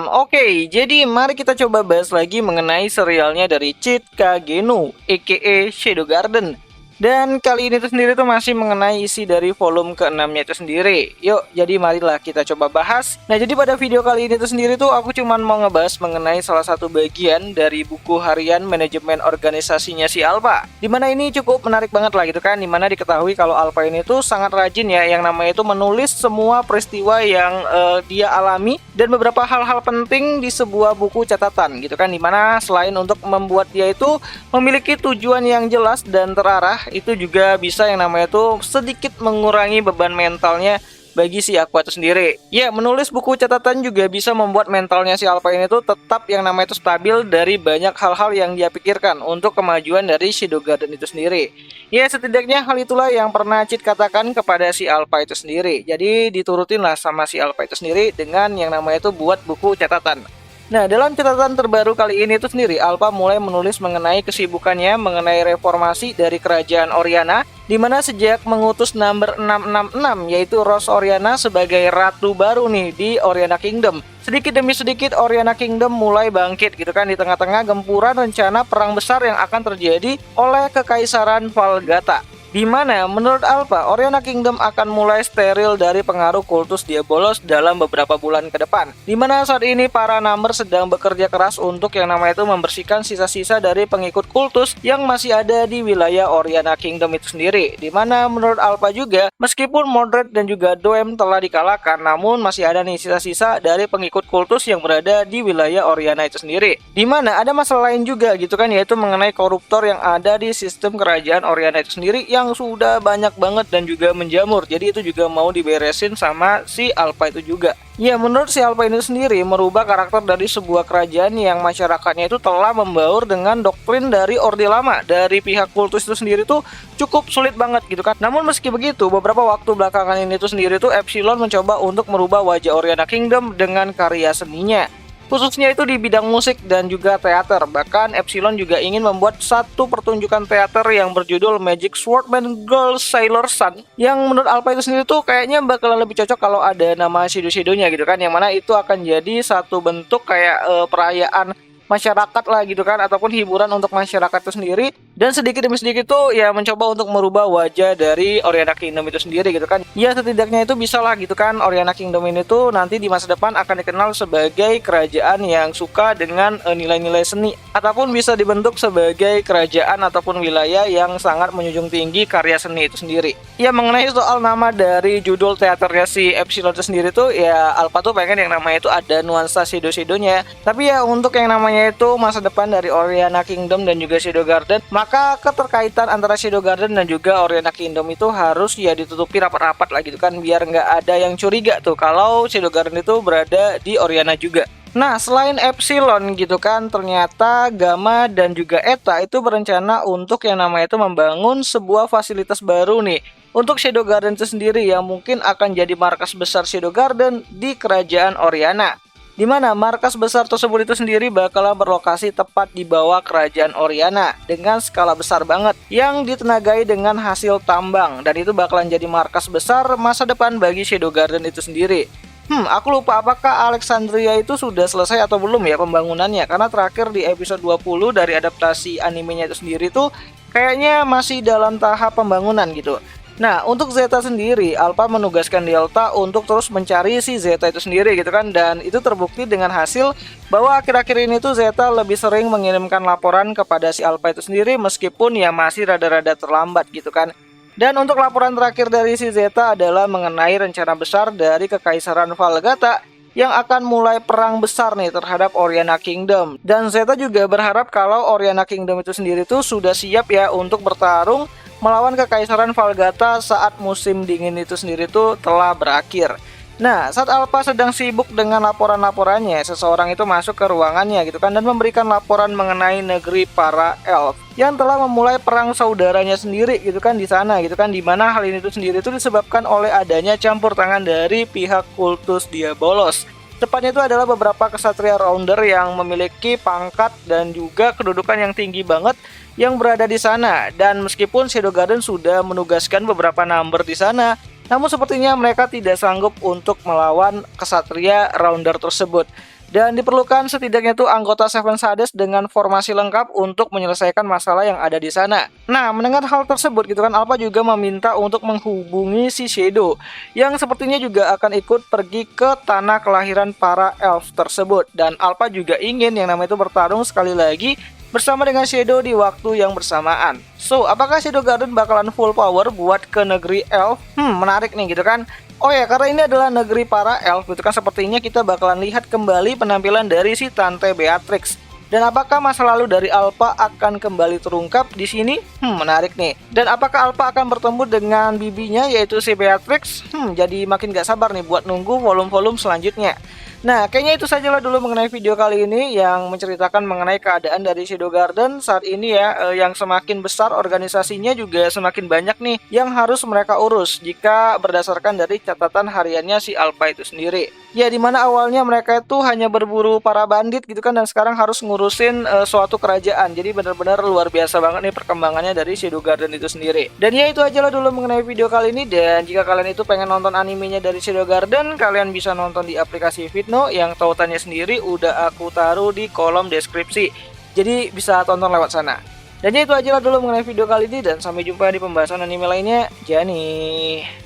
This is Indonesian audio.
Oke, jadi mari kita coba bahas lagi mengenai serialnya dari Cheat Kageno, aka Shadow Garden. Dan kali ini tuh sendiri tuh masih mengenai isi dari volume ke-6-nya itu sendiri. Yuk, jadi marilah kita coba bahas. Nah, jadi pada video kali ini tuh sendiri tuh aku cuman mau ngebahas mengenai salah satu bagian dari buku harian manajemen organisasinya si Alpha. Dimana ini cukup menarik banget lah gitu kan, dimana diketahui kalau Alpha ini tuh sangat rajin ya, yang namanya itu menulis semua peristiwa yang dia alami dan beberapa hal-hal penting di sebuah buku catatan gitu kan, dimana selain untuk membuat dia itu memiliki tujuan yang jelas dan terarah, itu juga bisa yang namanya tuh sedikit mengurangi beban mentalnya bagi si Aqua itu sendiri. Ya, menulis buku catatan juga bisa membuat mentalnya si Alpha ini tuh tetap yang namanya itu stabil dari banyak hal-hal yang dia pikirkan untuk kemajuan dari Shadow Garden itu sendiri. Ya, setidaknya hal itulah yang pernah Cheat katakan kepada si Alpha itu sendiri. Jadi diturutin lah sama si Alpha itu sendiri dengan yang namanya itu buat buku catatan. Nah, dalam catatan terbaru kali ini tuh sendiri, Alpha mulai menulis mengenai kesibukannya mengenai reformasi dari kerajaan Oriana, di mana sejak mengutus number 666, yaitu Rose Oriana sebagai ratu baru nih di Oriana Kingdom. Sedikit demi sedikit Oriana Kingdom mulai bangkit gitu kan, di tengah-tengah gempuran rencana perang besar yang akan terjadi oleh Kekaisaran Valgata. Di mana menurut Alpha, Oriana Kingdom akan mulai steril dari pengaruh kultus Diabolos dalam beberapa bulan ke depan. Di mana saat ini para Number sedang bekerja keras untuk yang namanya itu membersihkan sisa-sisa dari pengikut kultus yang masih ada di wilayah Oriana Kingdom itu sendiri. Di mana menurut Alpha juga, meskipun Mordred dan juga Doem telah dikalahkan, namun masih ada nih sisa-sisa dari pengikut kultus yang berada di wilayah Oriana itu sendiri. Di mana ada masalah lain juga gitu kan, yaitu mengenai koruptor yang ada di sistem kerajaan Oriana itu sendiri yang sudah banyak banget dan juga menjamur. Jadi itu juga mau diberesin sama si Alpha itu juga. Ya, menurut si Alpha ini sendiri merubah karakter dari sebuah kerajaan yang masyarakatnya itu telah membaur dengan doktrin dari Orde Lama. Dari pihak kultus itu sendiri tuh cukup sulit banget gitu kan. Namun meski begitu, beberapa waktu belakangan ini tuh sendiri tuh Epsilon mencoba untuk merubah wajah Oriana Kingdom dengan karya seninya, khususnya itu di bidang musik dan juga teater. Bahkan Epsilon juga ingin membuat satu pertunjukan teater yang berjudul Magic Swordman Girl Sailor Sun, yang menurut Alpha itu sendiri tuh kayaknya bakalan lebih cocok kalau ada nama Shido-Shidonya gitu kan, yang mana itu akan jadi satu bentuk kayak perayaan masyarakat lah gitu kan, ataupun hiburan untuk masyarakat itu sendiri. Dan sedikit demi sedikit tuh ya mencoba untuk merubah wajah dari Oriana Kingdom itu sendiri gitu kan. Ya, setidaknya itu bisa lah gitu kan, Oriana Kingdom ini tuh nanti di masa depan akan dikenal sebagai kerajaan yang suka dengan nilai-nilai seni, ataupun bisa dibentuk sebagai kerajaan ataupun wilayah yang sangat menjunjung tinggi karya seni itu sendiri. Ya, mengenai soal nama dari judul teaternya si Epsilon itu sendiri tuh ya Alpha tuh pengen yang namanya itu ada nuansa Shido-Shidonya. Tapi ya untuk yang namanya itu masa depan dari Oriana Kingdom dan juga Shadow Garden, maka keterkaitan antara Shadow Garden dan juga Oriana Kingdom itu harus ya ditutupi rapat-rapat lah gitu kan, biar nggak ada yang curiga tuh kalau Shadow Garden itu berada di Oriana juga. Nah, selain Epsilon gitu kan, ternyata Gamma dan juga Eta itu berencana untuk yang namanya itu membangun sebuah fasilitas baru nih untuk Shadow Garden itu sendiri, yang mungkin akan jadi markas besar Shadow Garden di kerajaan Oriana. Di mana markas besar tersebut itu sendiri bakalan berlokasi tepat di bawah kerajaan Oriana dengan skala besar banget yang ditenagai dengan hasil tambang, dan itu bakalan jadi markas besar masa depan bagi Shadow Garden itu sendiri. Aku lupa apakah Alexandria itu sudah selesai atau belum ya pembangunannya, karena terakhir di episode 20 dari adaptasi animenya itu sendiri tuh kayaknya masih dalam tahap pembangunan gitu. Nah, untuk Zeta sendiri, Alpha menugaskan Delta untuk terus mencari si Zeta itu sendiri gitu kan, dan itu terbukti dengan hasil bahwa akhir-akhir ini tuh Zeta lebih sering mengirimkan laporan kepada si Alpha itu sendiri, meskipun ya masih rada-rada terlambat gitu kan. Dan untuk laporan terakhir dari si Zeta adalah mengenai rencana besar dari Kekaisaran Valgata yang akan mulai perang besar nih terhadap Oriana Kingdom. Dan Zeta juga berharap kalau Oriana Kingdom itu sendiri tuh sudah siap ya untuk bertarung melawan Kekaisaran Valgata saat musim dingin itu sendiri tuh telah berakhir. Nah, saat Alpha sedang sibuk dengan laporan-laporannya, seseorang itu masuk ke ruangannya gitu kan, dan memberikan laporan mengenai negeri para elf yang telah memulai perang saudaranya sendiri gitu kan di sana gitu kan, di mana hal ini tuh sendiri itu disebabkan oleh adanya campur tangan dari pihak kultus Diabolos. Tepatnya itu adalah beberapa kesatria rounder yang memiliki pangkat dan juga kedudukan yang tinggi banget yang berada di sana. Dan meskipun Shadow Garden sudah menugaskan beberapa number di sana, Namun sepertinya mereka tidak sanggup untuk melawan kesatria rounder tersebut. Dan diperlukan setidaknya tuh anggota Seven Hades dengan formasi lengkap untuk menyelesaikan masalah yang ada di sana. Nah, mendengar hal tersebut gitu kan, Alpha juga meminta untuk menghubungi si Shadow yang sepertinya juga akan ikut pergi ke tanah kelahiran para elf tersebut. Dan Alpha juga ingin yang namanya itu bertarung sekali lagi bersama dengan Shadow di waktu yang bersamaan. So, apakah Shadow Garden bakalan full power buat ke negeri elf? Menarik nih gitu kan. Oh ya, karena ini adalah negeri para elf gitu kan, sepertinya kita bakalan lihat kembali penampilan dari si Tante Beatrix. Dan apakah masa lalu dari Alpha akan kembali terungkap di sini? Menarik nih. Dan apakah Alpha akan bertemu dengan bibinya yaitu si Beatrix? Jadi makin gak sabar nih buat nunggu volume-volume selanjutnya. Nah, kayaknya itu sajalah dulu mengenai video kali ini yang menceritakan mengenai keadaan dari Shadow Garden saat ini ya, yang semakin besar organisasinya juga semakin banyak nih yang harus mereka urus jika berdasarkan dari catatan hariannya si Alpha itu sendiri. Ya, dimana awalnya mereka itu hanya berburu para bandit gitu kan, dan sekarang harus ngurusin suatu kerajaan. Jadi benar-benar luar biasa banget nih perkembangannya dari Shadow Garden itu sendiri. Dan ya itu ajalah dulu mengenai video kali ini, dan jika kalian itu pengen nonton animenya dari Shadow Garden, kalian bisa nonton di aplikasi Vidno yang tautannya sendiri udah aku taruh di kolom deskripsi. Jadi bisa tonton lewat sana. Dan ya itu ajalah dulu mengenai video kali ini, dan sampai jumpa di pembahasan anime lainnya. Jani.